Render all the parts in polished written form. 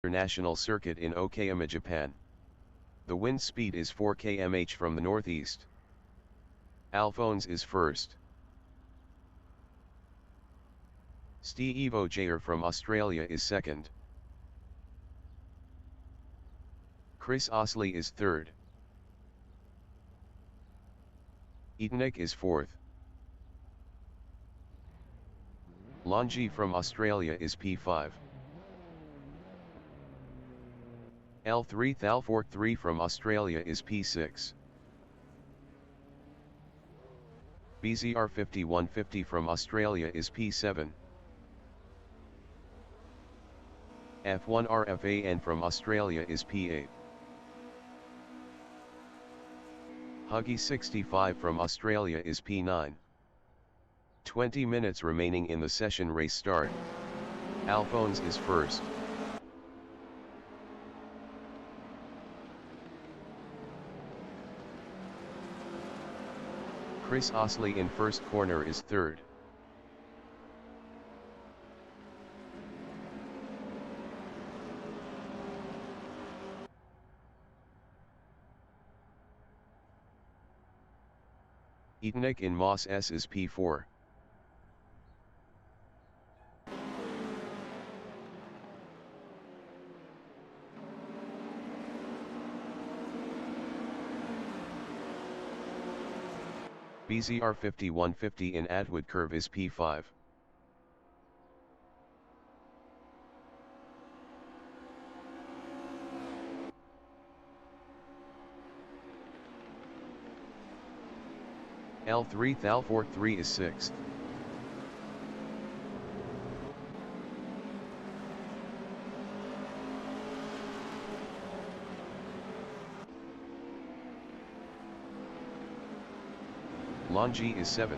International Circuit in OKYAMA, Japan. The wind speed is 4 km/h from the northeast. Alphonse is first. Steve OKYAMA from Australia is second. Chris Osley is third. Etanek is fourth. Longi from Australia is P5. L3 Thalfort3 from Australia is P6. BZR 5150 from Australia is P7. F1 RFAN from Australia is P8. Huggy 65 from Australia is P9. 20 minutes remaining in the session. Race start. Alphonse is first. Chris Osley in first corner is third. Etanek in Moss S is P4. BZR 5150 in Atwood Curve is P5. L3 Thalfort 3 is 6th. Longi is 7th.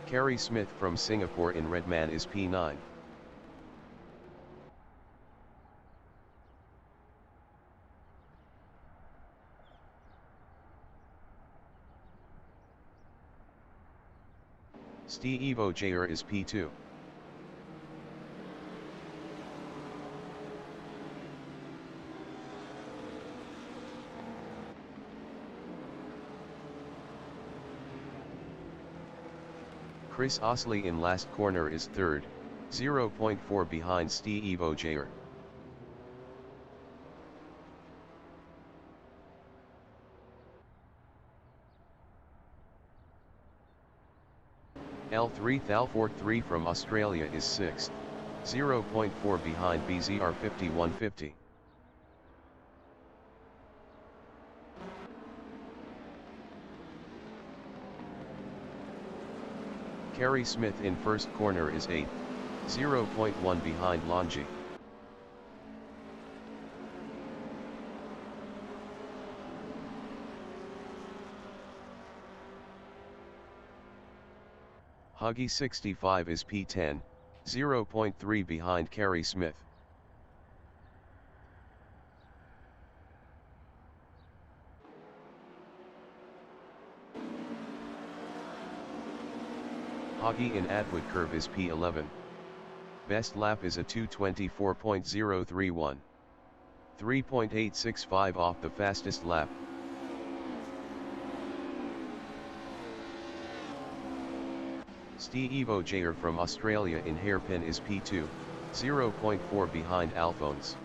Kerry Smith from Singapore in Redman is P9. Steve OKYAMA is P2. Chris Osley in last corner is third, 0.4 behind Steve OKYAMA. L3 Thalfort 3 from Australia is 6th, 0.4 behind BZR 5150. Kerry Smith in first corner is 8th, 0.1 behind Longi. Huggy 65 is P10, 0.3 behind Kerry Smith. Huggy in Atwood Curve is P11. Best lap is a 2:24.031. 3.865 off the fastest lap. Steve OKYAMA from Australia in Hairpin is P2, 0.4 behind Alphonse.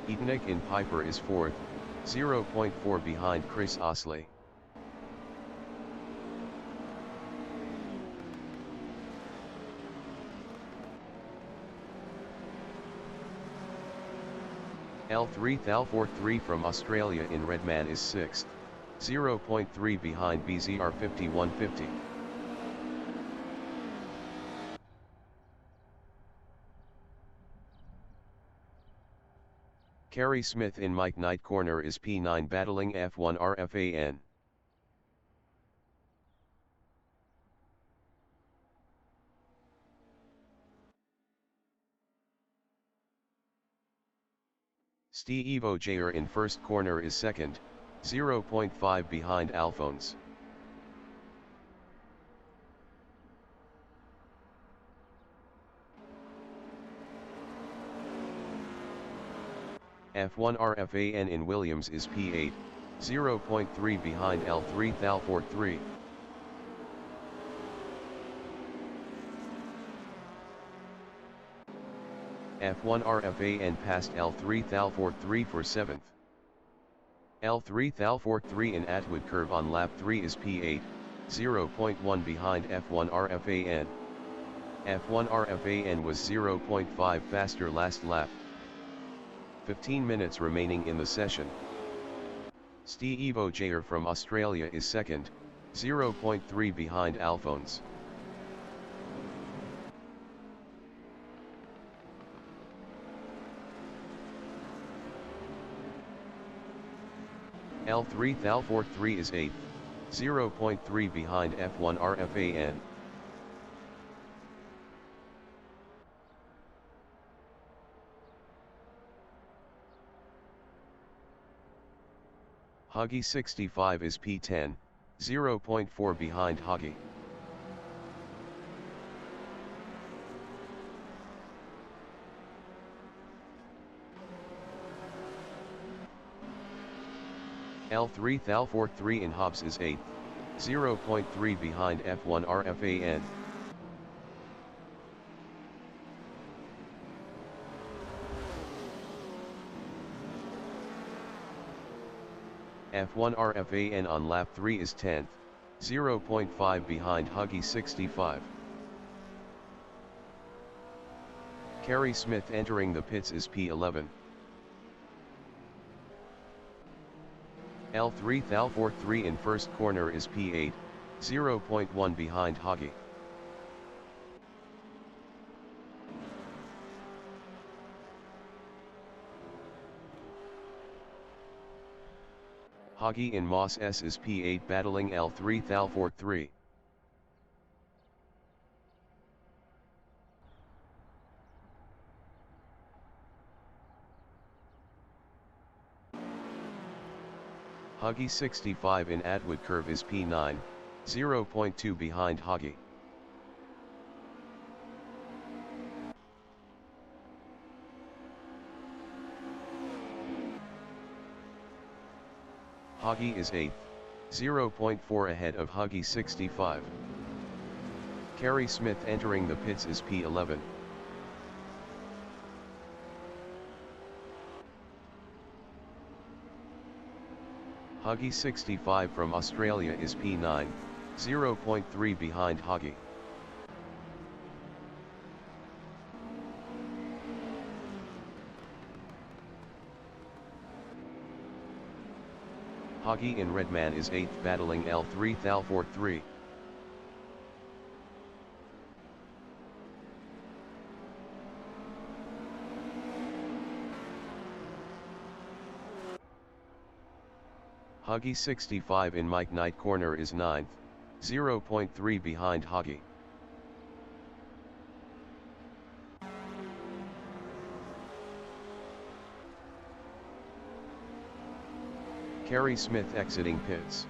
Etanek in Piper is 4th, 0.4 behind Chris Osley. L3 Thalfort 3 from Australia in Redman is 6th, 0.3 behind BZR 5150. Kerry Smith in Mike Knight corner is P9 battling F1 RFAN. Steve O'Jair in first corner is second, 0.5 behind Alphonse. F1 RFAN in Williams is P8, 0.3 behind L3 Thalford 3. F1 RFAN passed L3 Thalford 3 for 7th. L3 Thalford 3 in Atwood curve on lap 3 is P8, 0.1 behind F1 RFAN. F1 RFAN was 0.5 faster last lap. 15 minutes remaining in the session. Steve O'Jair from Australia is second, 0.3 behind Alphonse. L3 Thalford 3 is 8th, 0.3 behind F1 RFAN. Huggy 65 is P10, 0.4 behind Huggy. L3 Thalford 3 in Hobbs is 8th, 0.3 behind F1 RFAN. F1 RFAN on lap 3 is 10th, 0.5 behind Huggy 65. Kerry Smith entering the pits is P11. L3 Thalford 3 in first corner is P8, 0.1 behind Huggy. Huggy in Moss S is P8 battling L3 Thalford 3. Huggy 65 in Atwood curve is P9, 0.2 behind Huggy. Huggy is 8th, 0.4 ahead of Huggy 65. Kerry Smith entering the pits is P11. Huggy 65 from Australia is P9, 0.3 behind Huggy. Huggy in Redman is 8th battling L3 Thalford 3. Huggy 65 in Mike Knight corner is 9th, 0.3 behind Huggy. Kerry Smith exiting pits.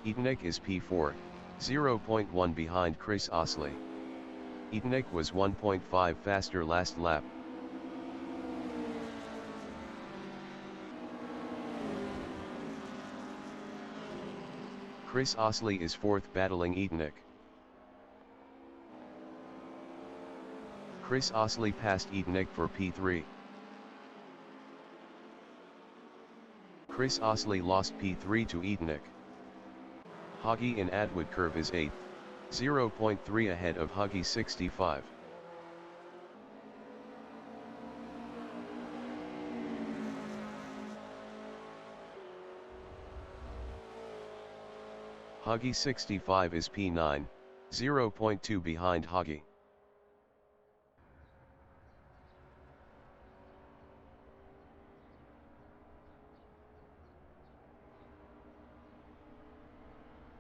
Eatonick is P4, 0.1 behind Chris Osley. Eatonick was 1.5 faster last lap. Chris Osley is 4th battling Eatonick. Chris Osley passed Eatonick for P3. Chris Osley lost P3 to Eatonick. Huggy in Atwood curve is 8th, 0.3 ahead of Huggy 65. Huggy 65 is P9, 0.2 behind Huggy.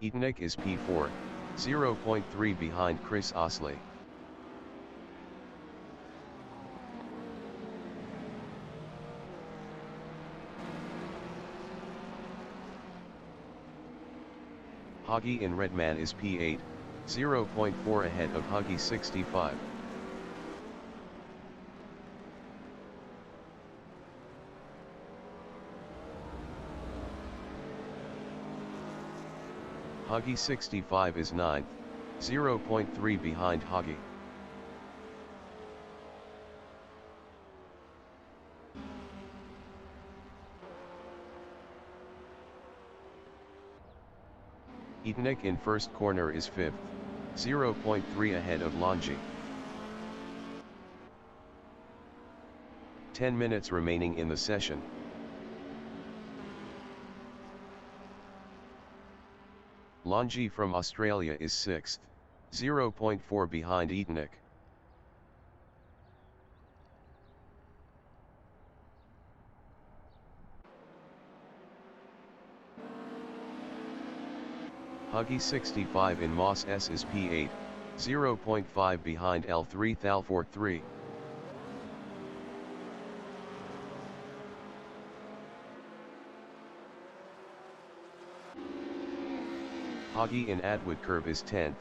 Eatonick is P4, 0.3 behind Chris Osley. Hagi in Redman is P8, 0.4 ahead of Hagi 65. Hagi 65 is 9th, 0.3 behind Hagi. Etnik in first corner is 5th, 0.3 ahead of Longi. 10 minutes remaining in the session. Longi from Australia is 6th, 0.4 behind Etnik. Hagi 65 in Moss S is P8, 0.5 behind L3 Thal43. Hagi in Atwood Curve is 10th,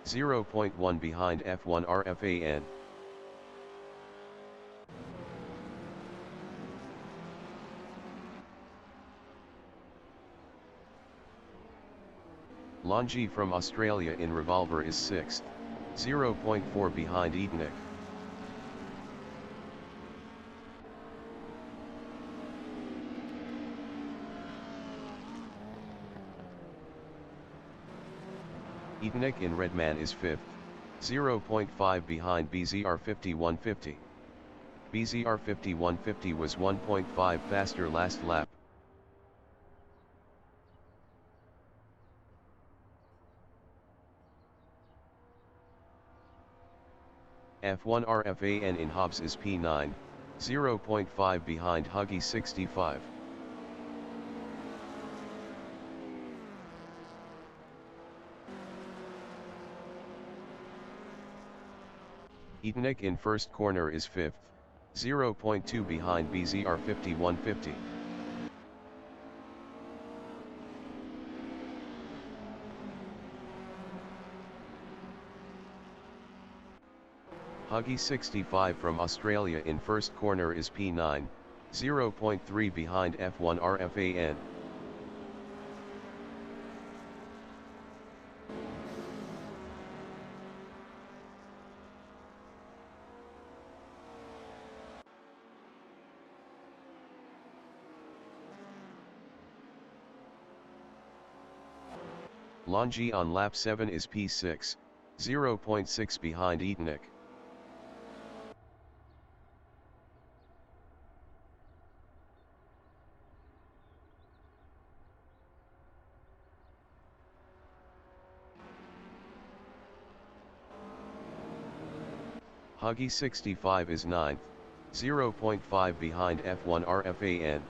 0.1 behind F1 RFAN. Longi from Australia in Revolver is 6th, 0.4 behind Etnik. Etnik in Redman is 5th, 0.5 behind BZR 5150. BZR 5150 was 1.5 faster last lap. F1 RFAN in Hobbs is P9, 0.5 behind Hagi 65. Etnik in first corner is 5th, 0.2 behind BZR 5150. Hagi 65 from Australia in first corner is P9, 0.3 behind F1 RFAN. Longi on lap 7 is P6, 0.6 behind Etnik. Hagi 65 is 9th, 0.5 behind F1 RFAN.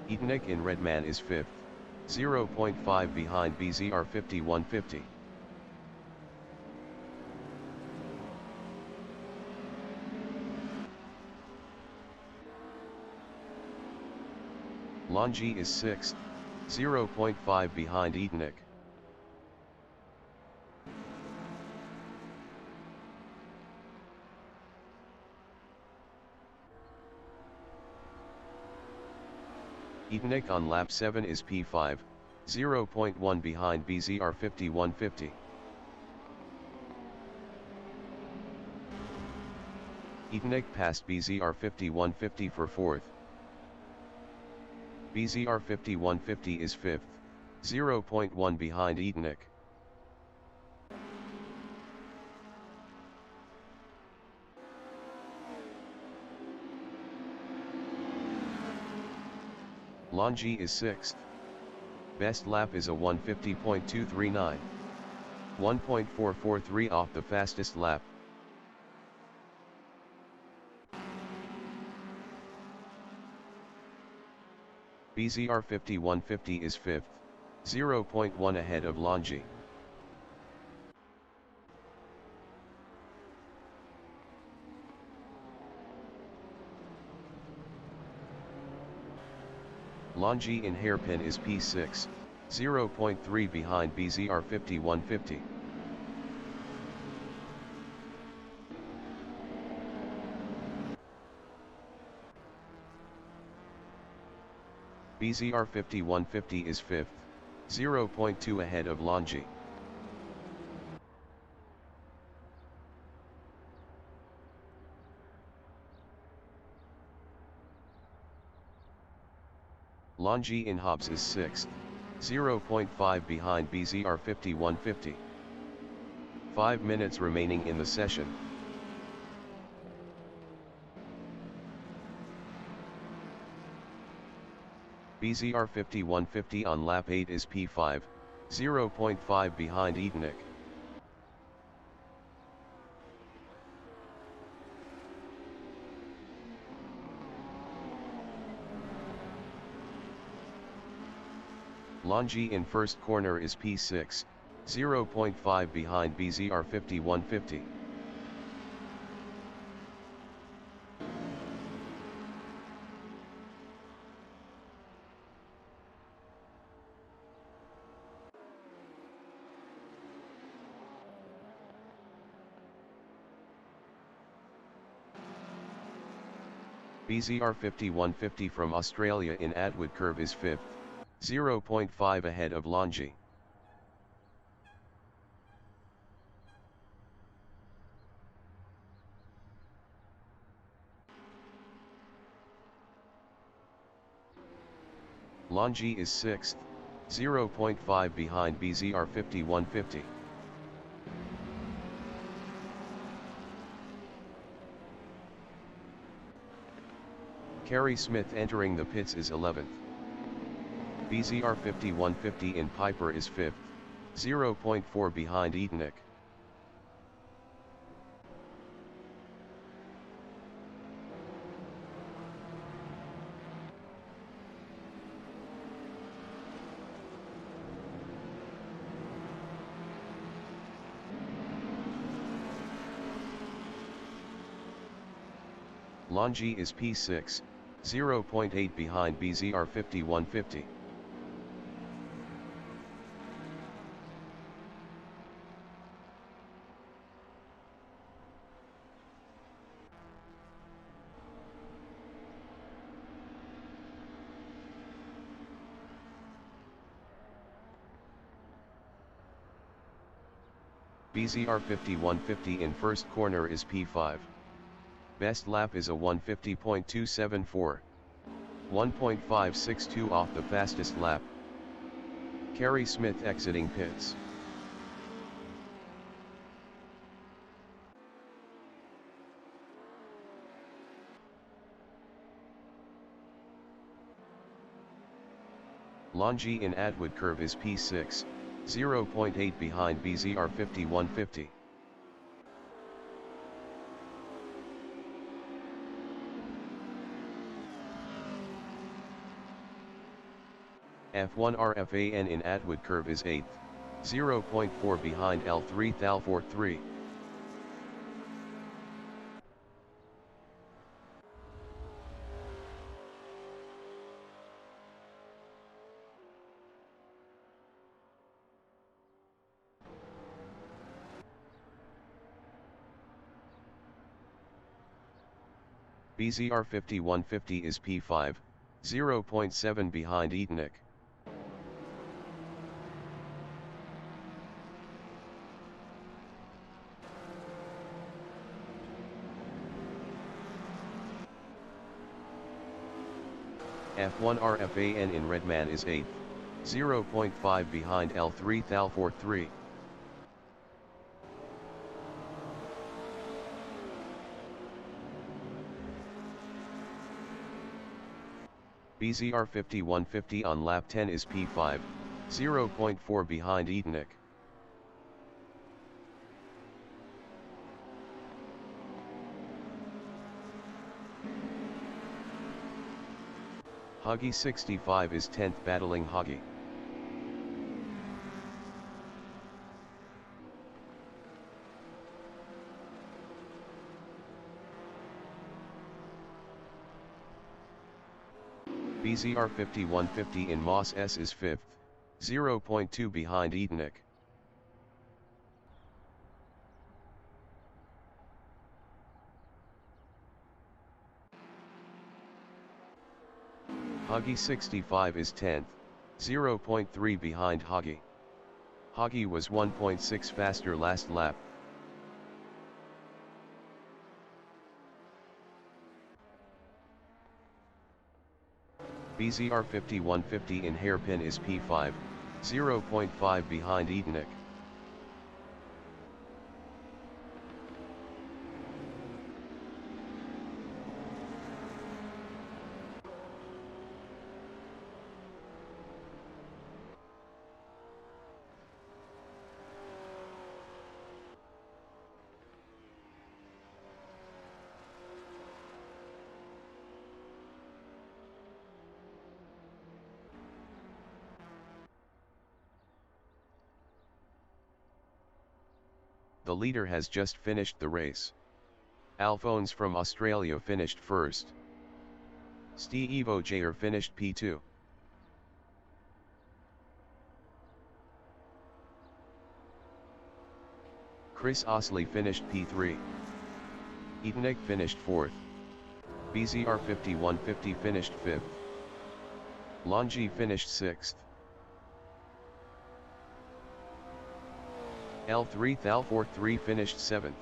Etnik in Redman is 5th, 0.5 behind BZR 5150. Longi is 6th, 0.5 behind Etnik. Etnik on lap 7 is P5, 0.1 behind BZR 5150. Etnik passed BZR 5150 for 4th. BZR 5150 is 5th, 0.1 behind Etnik. Longi is 6th. Best lap is a 150.239. 1.443 off the fastest lap. BZR 5150 is 5th, 0.1 ahead of Longi. Longi in hairpin is P6, 0.3 behind BZR 5150. BZR 5150 is 5th, 0.2 ahead of Longi. Longi in Hobbs is 6th, 0.5 behind BZR 5150. 5 minutes remaining in the session. BZR 5150 on lap 8 is P5, 0.5 behind Edenic. Longi in first corner is P6, 0.5 behind BZR 5150. BZR 5150 from Australia in Atwood curve is 5th, 0.5 ahead of Longi. Longi is 6th, 0.5 behind BZR 5150. Kerry Smith entering the pits is 11th. BZR 5150 in Piper is 5th, 0.4 behind Edenic. Longi is P6, 0.8 behind BZR 5150. BZR 5150 in first corner is P5. Best lap is a 150.274. 1.562 off the fastest lap. Kerry Smith exiting pits. Longi in Atwood curve is P6, 0.8 behind BZR 5150. F1 RFAN in Atwood curve is 8th, 0.4 behind L3 Thal43. BZR 5150 is P5, 0.7 behind Edenic. F1 RFAN in Redman is 8th, 0.5 behind L3 Thal43. BZR 5150 on lap 10 is P5, 0.4 behind Edenic. Huggy 65 is 10th battling Huggy. BZR 5150 in Moss S is 5th, 0.2 behind Etonic. Huggy 65 is 10th, 0.3 behind Huggy. Huggy was 1.6 faster last lap. BZR 5150 in Hairpin is P5, 0.5 behind Etonic. The leader has just finished the race. Alphonse from Australia finished first. Steve O'Jair finished P2. Chris Osley finished P3. Etonic finished 4th. BZR 5150 finished 5th. Longi finished 6th. L3 Thal43 finished 7th.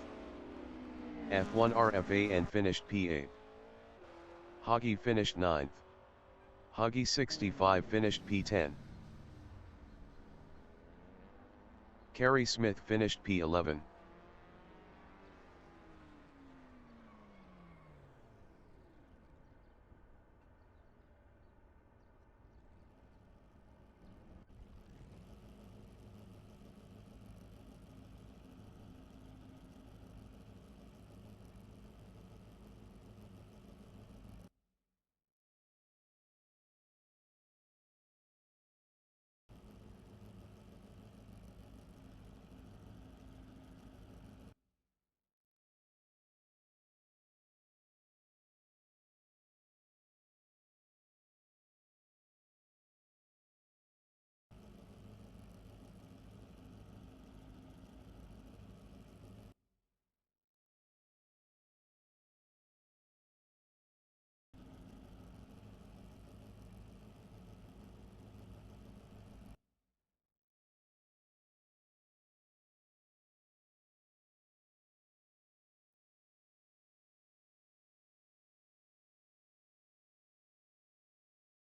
F1 RFAN finished P8. Huggy finished 9th. Huggy 65 finished P10. Kerry Smith finished P11.